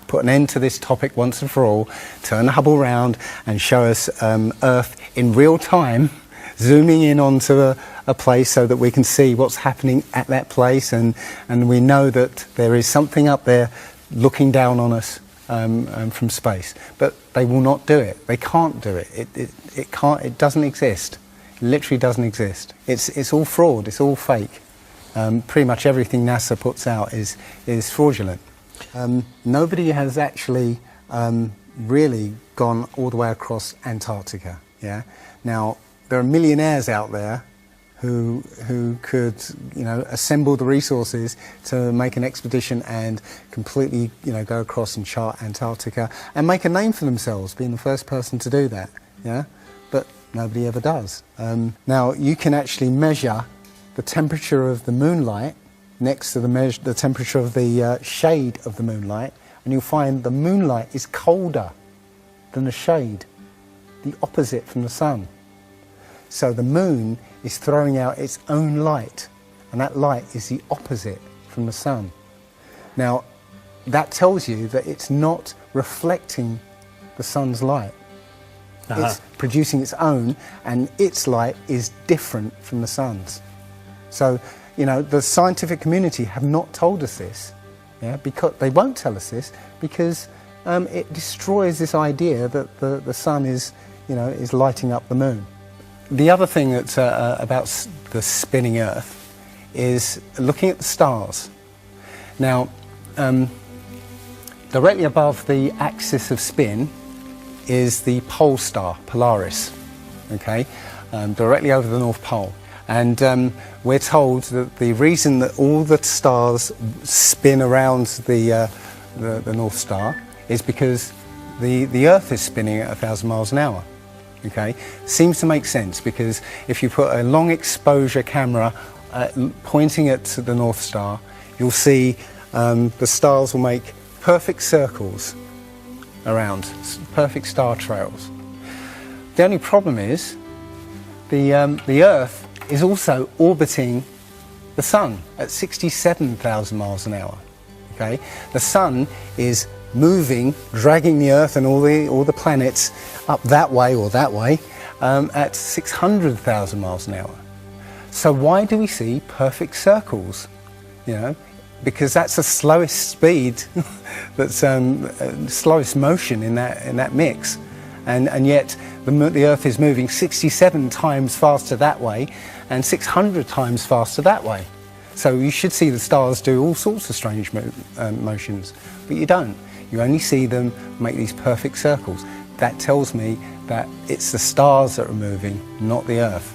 put an end to this topic once and for all, turn the Hubble round and show us Earth in real time, zooming in onto a place so that we can see what's happening at that place, and we know that there is something up there looking down on us from space. But they will not do it. They can't do it. It can't. It doesn't exist. It literally doesn't exist. It's all fraud. It's all fake. Pretty much everything NASA puts out is fraudulent. Nobody has actually really gone all the way across Antarctica. Yeah. Now there are millionaires out there who could assemble the resources to make an expedition and completely go across and chart Antarctica and make a name for themselves, being the first person to do that. Yeah. But nobody ever does. Now you can actually measure the temperature of the moonlight next to the temperature of the shade of the moonlight, and you'll find the moonlight is colder than the shade, the opposite from the sun. So the moon is throwing out its own light, and that light is the opposite from the sun. Now that tells you that it's not reflecting the sun's light. It's producing its own, and its light is different from the sun's. So the scientific community have not told us this, because they won't tell us this because it destroys this idea that the sun is lighting up the moon. The other thing that's about the spinning Earth is looking at the stars. Now, directly above the axis of spin is the pole star, Polaris, directly over the North Pole. And we're told that the reason that all the stars spin around the North Star is because the Earth is spinning at 1,000 miles an hour. Seems to make sense, because if you put a long exposure camera pointing at the North Star, you'll see the stars will make perfect circles around, perfect star trails. The only problem is the Earth is also orbiting the Sun at 67,000 miles an hour. The Sun is moving, dragging the Earth and all the planets up that way or that way at 600,000 miles an hour. So why do we see perfect circles? Because that's the slowest speed, that's slowest motion in that mix, and yet the Earth is moving 67 times faster that way and 600 times faster that way. So you should see the stars do all sorts of strange motions, but you don't. You only see them make these perfect circles. That tells me that it's the stars that are moving, not the Earth.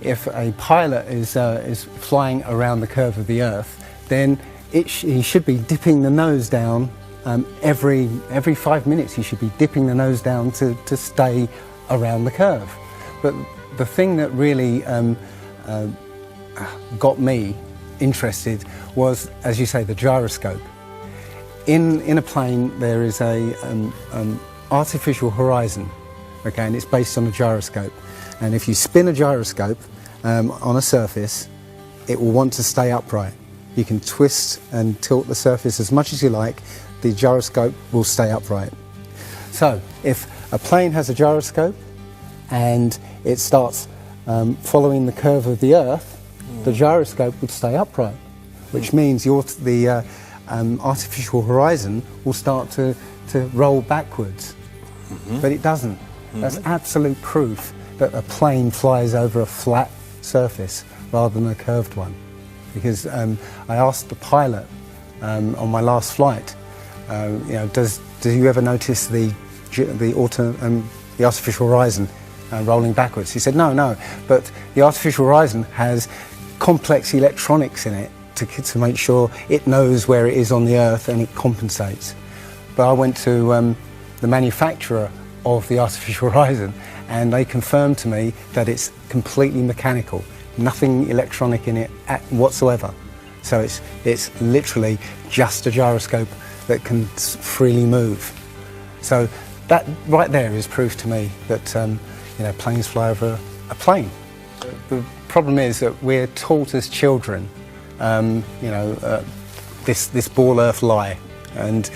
If a pilot is flying around the curve of the Earth, then he should be dipping the nose down every 5 minutes. He should be dipping the nose down to stay around the curve. But the thing that really got me interested was, as you say, the gyroscope. In a plane there is an artificial horizon, and it's based on a gyroscope. And if you spin a gyroscope on a surface, it will want to stay upright. You can twist and tilt the surface as much as you like, the gyroscope will stay upright. So if a plane has a gyroscope and it starts following the curve of the Earth, the gyroscope would stay upright, which means the artificial horizon will start to roll backwards. But it doesn't. That's absolute proof that a plane flies over a flat surface rather than a curved one. Because I asked the pilot on my last flight, do you ever notice the artificial horizon rolling backwards? He said, no, but the artificial horizon has complex electronics in it to make sure it knows where it is on the Earth and it compensates. But I went to the manufacturer of the artificial horizon, and they confirmed to me that it's completely mechanical, nothing electronic in it whatsoever. So it's literally just a gyroscope that can freely move. So that right there is proof to me that planes fly over a plane. The problem is that we're taught as children, this ball Earth lie, And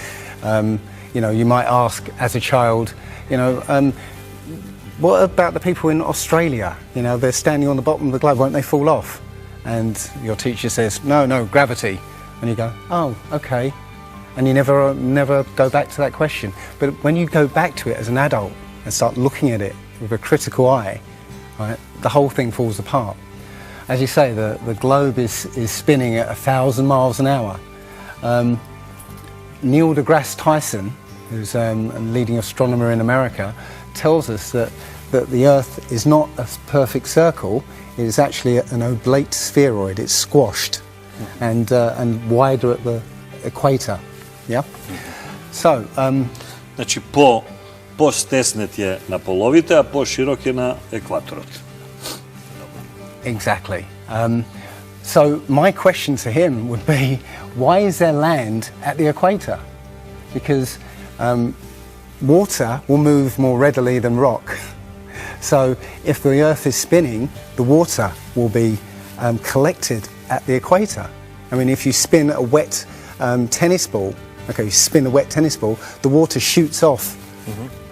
you know, you might ask as a child, you know, what about the people in Australia? You know, they're standing on the bottom of the globe, won't they fall off? And your teacher says, no, gravity. And you go, oh, okay. And you never go back to that question. But when you go back to it as an adult and start looking at it with a critical eye, right, the whole thing falls apart. As you say, the globe is spinning at 1,000 miles an hour. Neil deGrasse Tyson, who's a leading astronomer in America, tells us that the Earth is not a perfect circle. It is actually an oblate spheroid. It's squashed and wider at the equator. Yeah. So. Znači po stesnet je na polovite, a po širok je na ekvatorot. Exactly. So my question to him would be, why is there land at the equator? Because water will move more readily than rock. So if the Earth is spinning, the water will be collected at the equator. I mean, if you spin a wet tennis ball, okay, you spin a wet tennis ball, the water shoots off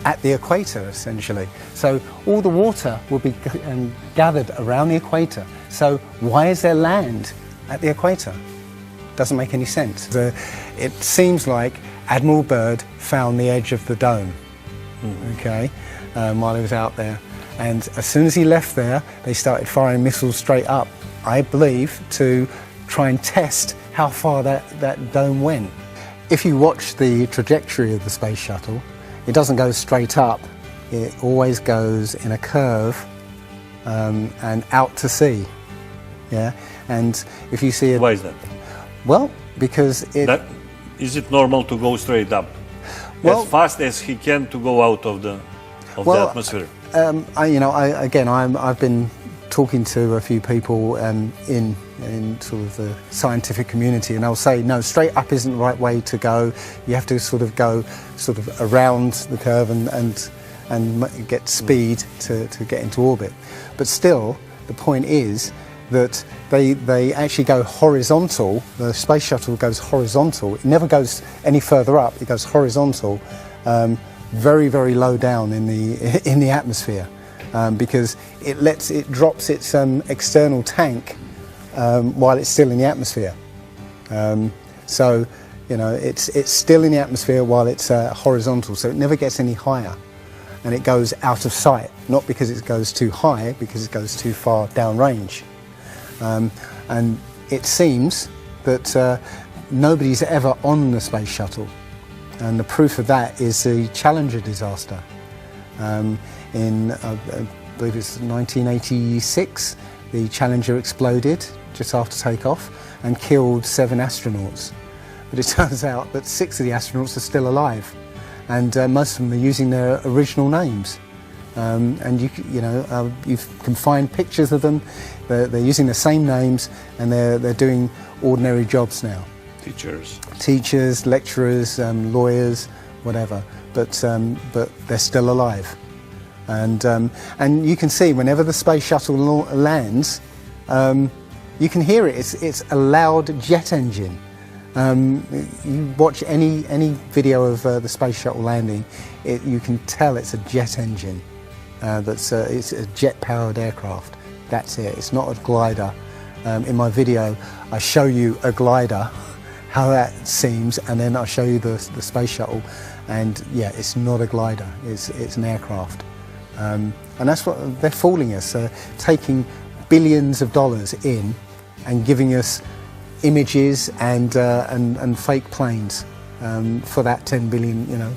at the equator, essentially. So all the water will be gathered around the equator. So why is there land at the equator? Doesn't make any sense. It seems like Admiral Byrd found the edge of the dome, okay, while he was out there. And as soon as he left there, they started firing missiles straight up, I believe, to try and test how far that dome went. If you watch the trajectory of the space shuttle, it doesn't go straight up. It always goes in a curve and out to sea. Yeah, and if you see it, Why is that? well, because Is it normal to go straight up, well, as fast as he can, to go out of the atmosphere? I've been talking to a few people in sort of the scientific community, and they'll say, no, straight up isn't the right way to go. You have to sort of go sort of around the curve and get speed to get into orbit. But still, the point is that they actually go horizontal. The space shuttle goes horizontal. It never goes any further up. It goes horizontal, very, very low down in the atmosphere, because it drops its external tank while it's still in the atmosphere. So you know, it's still in the atmosphere while it's horizontal. So it never gets any higher, and it goes out of sight. Not because it goes too high, because it goes too far downrange. And it seems that nobody's ever on the space shuttle, and the proof of that is the Challenger disaster. In I believe it's 1986, the Challenger exploded just after takeoff and killed 7 astronauts. But it turns out that 6 of the astronauts are still alive, and most of them are using their original names. And you can find pictures of them. They're using the same names, and they're doing ordinary jobs now. Teachers, lecturers, lawyers, whatever. But they're still alive. And you can see whenever the space shuttle lands, you can hear it. It's a loud jet engine. You watch any video of the space shuttle landing, you can tell it's a jet engine. It's a jet-powered aircraft. That's it. It's not a glider. In my video, I show you a glider, how that seems, and then I show you the space shuttle. And yeah, it's not a glider. It's an aircraft. And that's what they're fooling us, taking billions of dollars in and giving us images and fake planes for that 10 billion, you know,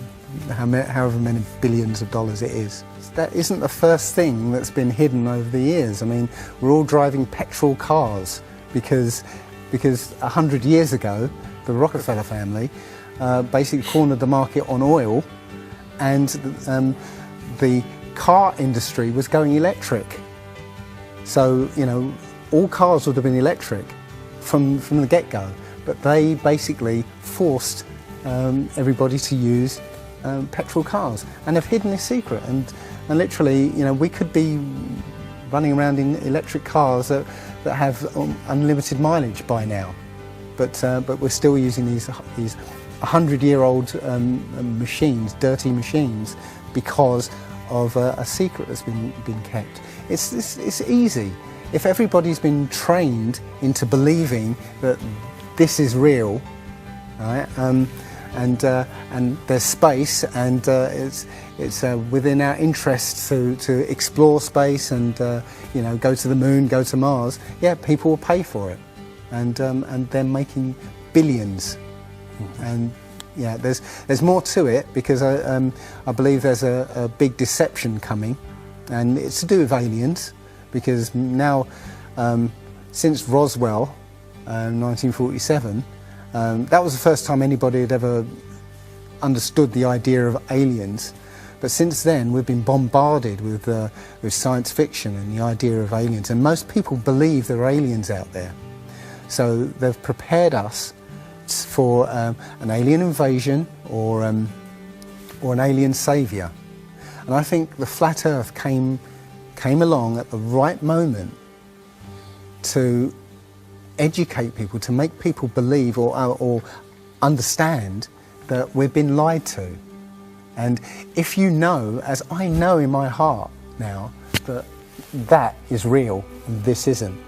however many billions of dollars it is. That isn't the first thing that's been hidden over the years. I mean, we're all driving petrol cars because 100 years ago, the Rockefeller family basically cornered the market on oil, and the car industry was going electric. So, you know, all cars would have been electric from the get-go, but they basically forced everybody to use petrol cars, and have hidden this secret. And literally, you know, we could be running around in electric cars that have unlimited mileage by now, but we're still using these 100-year-old machines, dirty machines, because of a secret that's been kept. It's easy. If everybody's been trained into believing that this is real, right, and there's space, and it's within our interests to explore space and go to the moon, go to Mars. Yeah, people will pay for it, and they're making billions. And yeah, there's more to it, because I believe there's a big deception coming, and it's to do with aliens, because now since Roswell, 1947. That was the first time anybody had ever understood the idea of aliens. But since then, we've been bombarded with science fiction and the idea of aliens. And most people believe there are aliens out there. So they've prepared us for an alien invasion or an alien saviour. And I think the flat Earth came along at the right moment to educate people, to make people believe or understand that we've been lied to. And if you know, as I know in my heart now, that is real and this isn't,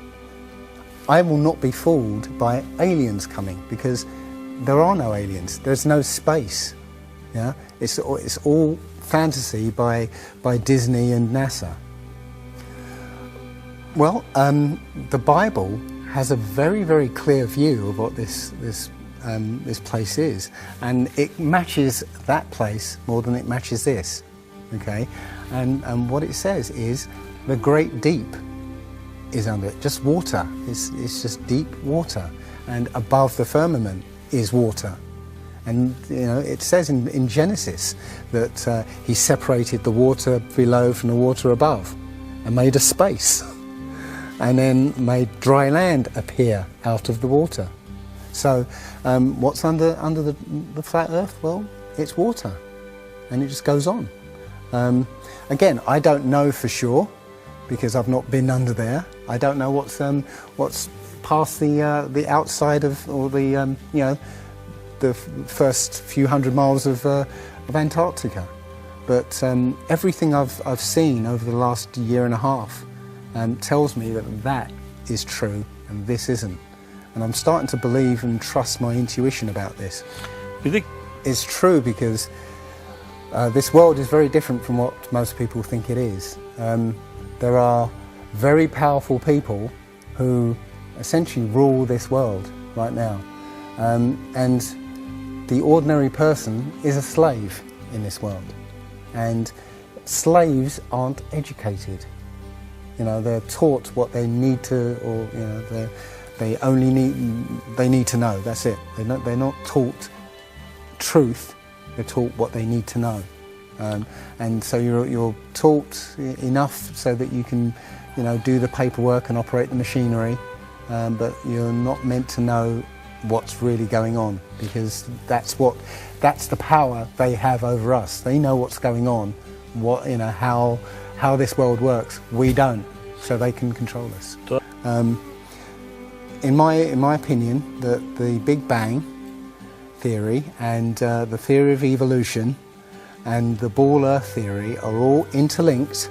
I will not be fooled by aliens coming, because there are no aliens. There's no space. Yeah, it's all fantasy by Disney and NASA. Well, the Bible has a very, very clear view of what this place is, and it matches that place more than it matches this. Okay, and what it says is the great deep is under it, just water. It's just deep water, and above the firmament is water. And it says in Genesis that he separated the water below from the water above, and made a space. And then made dry land appear out of the water. So what's under the flat Earth? Well, it's water, and it just goes on. Again, I don't know for sure, because I've not been under there. I don't know what's past the outside of, or the first few hundred miles of Antarctica. But everything I've seen over the last year and a half tells me that is true and this isn't. And I'm starting to believe and trust my intuition about this. You think? It's true, because this world is very different from what most people think it is. There are very powerful people who essentially rule this world right now. And the ordinary person is a slave in this world. And slaves aren't educated. They're taught what they need to, or they need to know. That's it. They're not taught truth. They're taught what they need to know. And so you're taught enough so that you can, do the paperwork and operate the machinery, but you're not meant to know what's really going on, because that's the power they have over us. They know what's going on, how this world works. We don't, so they can control us. In my opinion, the Big Bang theory and the theory of evolution and the ball Earth theory are all interlinked,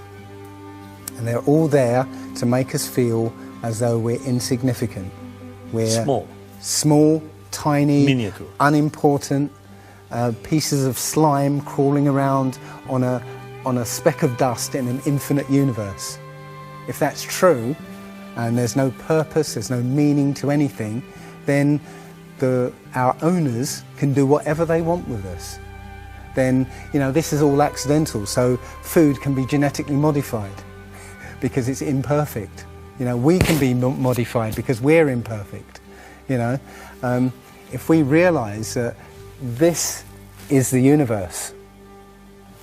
and they're all there to make us feel as though we're insignificant. We're small, tiny, miniature, unimportant pieces of slime crawling around on a speck of dust in an infinite universe. If that's true, and there's no purpose, there's no meaning to anything, then our owners can do whatever they want with us. Then, this is all accidental, so food can be genetically modified because it's imperfect. We can be modified because we're imperfect. If we realise that this is the universe,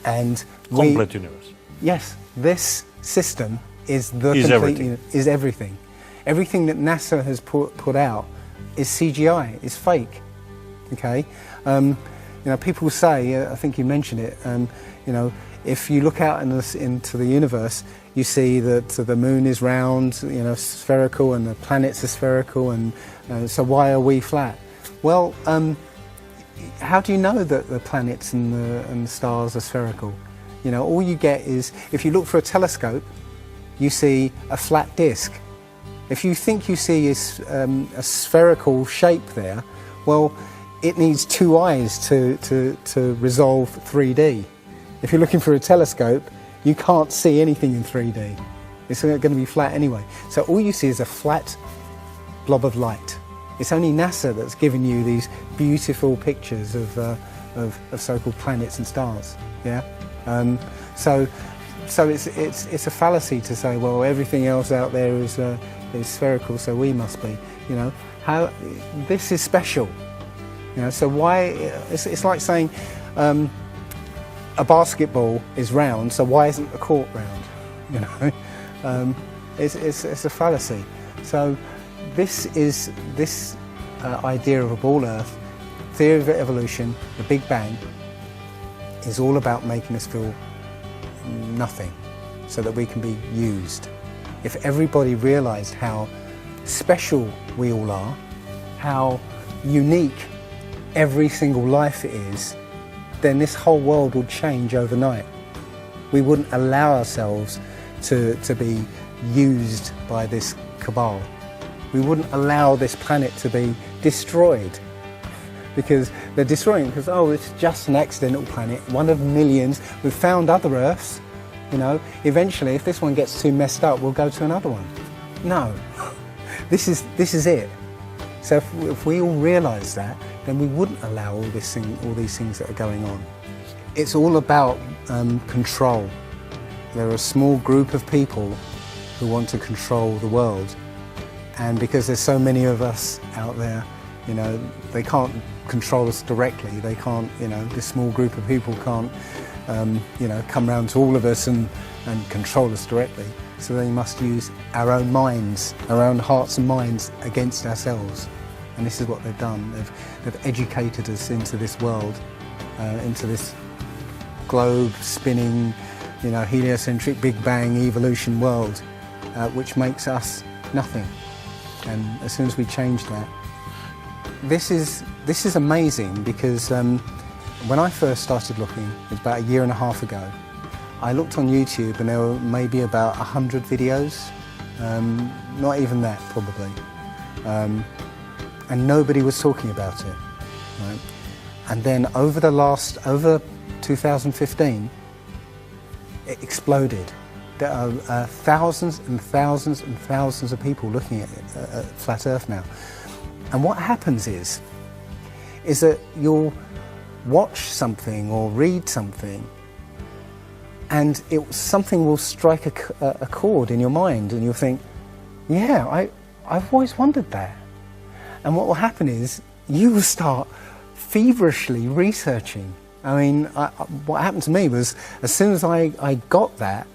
and complete universe. Yes, this system is is everything. Everything that NASA has put out is CGI, is fake. Okay, people say, I think you mentioned it. If you look out into the universe, you see that the moon is round, spherical, and the planets are spherical, and so why are we flat? Well, how do you know that the planets and the stars are spherical? You know, all you get is, if you look through a telescope, you see a flat disk. If you think you see a spherical shape there, well, it needs two eyes to resolve 3D. If you're looking through a telescope, you can't see anything in 3D. It's going to be flat anyway. So all you see is a flat blob of light. It's only NASA that's given you these beautiful pictures of so-called planets and stars. Yeah. So it's a fallacy to say, well, everything else out there is spherical, so we must be. You know, how this is special. You know, so why? It's like saying a basketball is round, so why isn't the court round? You know, it's a fallacy. So this idea of a ball Earth, theory of evolution, the Big Bang, is all about making us feel nothing, so that we can be used. If everybody realised how special we all are, how unique every single life is, then this whole world would change overnight. We wouldn't allow ourselves to be used by this cabal. We wouldn't allow this planet to be destroyed, because they're destroying it because, oh, it's just an accidental planet, one of millions. We've found other Earths, you know. Eventually, if this one gets too messed up, we'll go to another one. No, this is it. So if we all realise that, then we wouldn't allow all these things that are going on. It's all about control. There are a small group of people who want to control the world, and because there's so many of us out there, you know, they can't control us directly. They can't, you know, this small group of people can't, you know, come round to all of us and control us directly. So they must use our own minds, our own hearts and minds against ourselves. And this is what they've done. They've educated us into this world, into this globe spinning, you know, heliocentric Big Bang evolution world, which makes us nothing. And as soon as we change that, this is amazing, because when I first started looking, it was about 1.5 years ago, I looked on YouTube and there were maybe about 100 videos, not even that probably, and nobody was talking about it, right? And then over 2015, it exploded. There are thousands and thousands and thousands of people looking at Flat Earth now. And what happens is that you'll watch something or read something, and something will strike a chord in your mind, and you'll think, yeah, I've always wondered that. And what will happen is you will start feverishly researching. I mean, what happened to me was, as soon as I got that,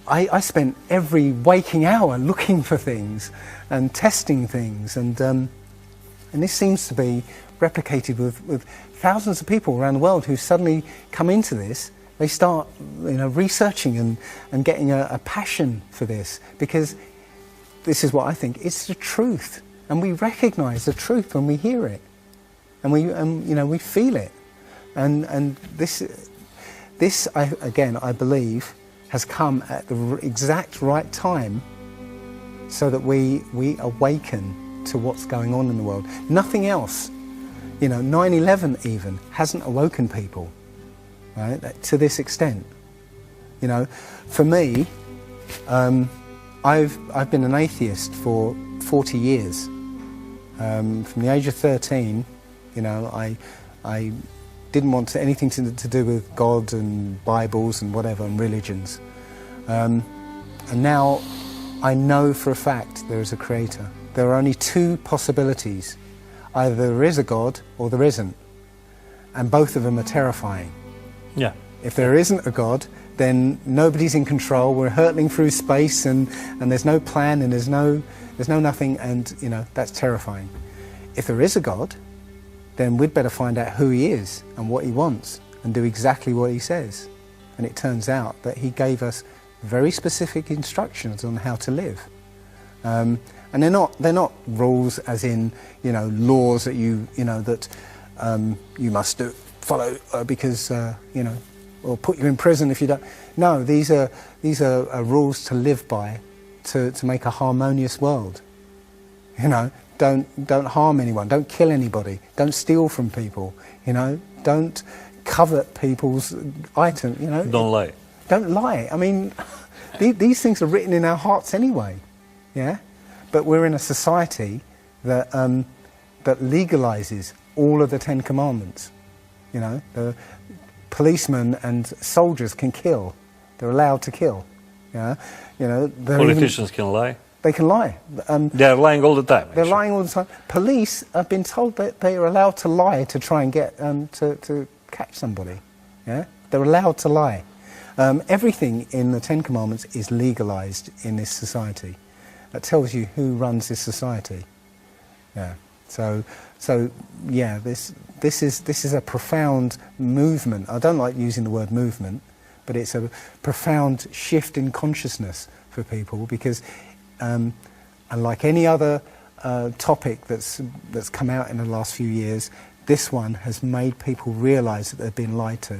I spent every waking hour looking for things and testing things, and this seems to be replicated with thousands of people around the world who suddenly come into this. They start, you know, researching and getting a passion for this, because this is what I think, it's the truth, and we recognise the truth when we hear it, and you know, we feel it, and this I believe has come at the exact right time, so that we awaken to what's going on in the world. Nothing else, you know, 9/11 even hasn't awoken people, right, to this extent. You know, for me, I've been an atheist for 40 years. From the age of 13, you know, I didn't want anything to do with God and Bibles and whatever and religions. And now I know for a fact there is a creator. There are only two possibilities. Either there is a God or there isn't. And both of them are terrifying. Yeah. If there isn't a God, then nobody's in control. We're hurtling through space, and there's no plan, and there's no nothing, and you know, that's terrifying. If there is a God, then we'd better find out who he is and what he wants, and do exactly what he says. And it turns out that he gave us very specific instructions on how to live. And they're not rules as in, you know, laws that you know, that you must follow because you know, or put you in prison if you don't. No, these are rules to live by, to make a harmonious world. You know, don't harm anyone, don't kill anybody, don't steal from people. You know, don't covet people's items. You know, Don't lie. don't lie. I mean, these things are written in our hearts anyway. Yeah, but we're in a society that that legalizes all of the 10 Commandments. You know, the policemen and soldiers can kill. They're allowed to kill. Yeah, you know, Politicians can lie. they can lie. They are lying all the time. They're actually. lying all the time. Police have been told that they are allowed to lie to try and get to catch somebody. Yeah, they're allowed to lie. Everything in the 10 Commandments is legalized in this society. That tells you who runs this society. Yeah. So yeah, this is a profound movement. I don't like using the word movement, but it's a profound shift in consciousness for people because, unlike any other topic that's come out in the last few years, this one has made people realise that they've been lied to.